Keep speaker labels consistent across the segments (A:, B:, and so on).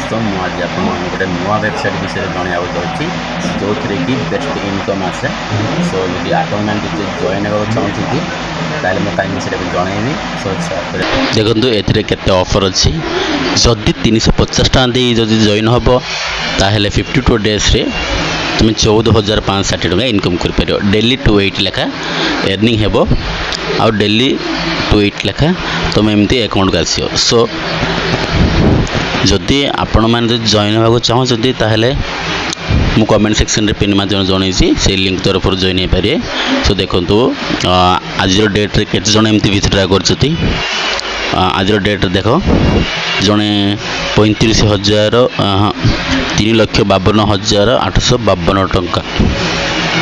A: दोस्तों मुझे आप गोटे नुआ वेबसाइट विषय जनवाक जाऊँगी जो थी कि बेस्ट इनकम आसे। सो यदि आपण मैंने जॉइन होगा चाहूँगी ताल मुझे कहीं से जनइबी। सो
B: देखो ए ऑफर अच्छी जदि 350 टाँग दे जदि जॉइन हम ताहले 52 डेज रे तुम 14,560 टका इनकम कर डेली 280 लेखा अर्निंग हेबो आउ डेली 280 लेखा तुम एमती अकाउंट को आसो। सो जदि आपण मैंने जॉइन होगा चाहते ताहले मु कमेंट सेक्शन रे पिन माध्यम जनई से लिंक तरफ जॉइन हो पारे। सो देखो आज डेट रे केते जण एमती विथड्रा करछथि आज डेट देख जड़े 35,000 3,52,852 टंका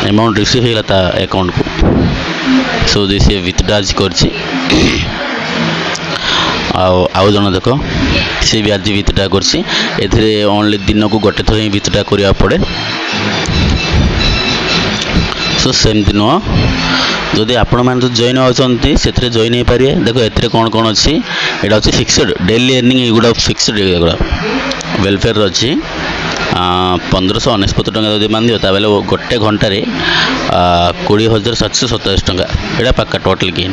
B: अमाउंट रिसीव होगा ता अकाउंट को। सो सी विथड्रा कर आउ जन देख सी भी आज विथड्रा कर ओनली दिन को गोटे थर ही विथड्रा करा पड़े। सो सेमती नुह जदि आपण मैंने जॉइन होती से जॉइन हो पारे। देखो ए कौन कौन अच्छी यहाँ अच्छी फिक्सड डेली अर्निंग एगुड़ा फिक्सड वेलफेयर अच्छी 1599 टका जब बांध बेले गोटे घंटे 20,727 टका यहाँ पक्का टोटल गेन।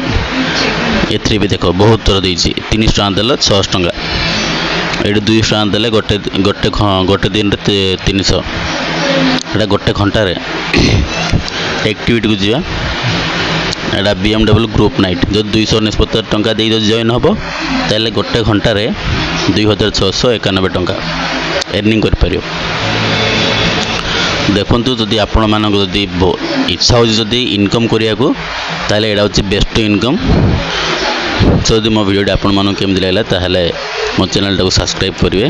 B: ए भी देख बहुत थर दे 300 टका देल 600 टका ये 200 टका देले गोटे दिन 300 यहाँ गोटे घंटे एक्टिविटी को जावा एटा BMW ग्रुप नाइट जो 299 टंका दे जॉइन हम ताले गोटे घंटे 2,691 टंका अर्निंग कर पारियो। देखंतु जदि आपण मानक जदि इच्छा हो जदि इनकम करिया को ताले एटा होची बेस्ट इनकम। सो जदि मो वीडियो आपण मानक केमि लागला ताहले मो चैनल टाको सब्सक्राइब करिवे।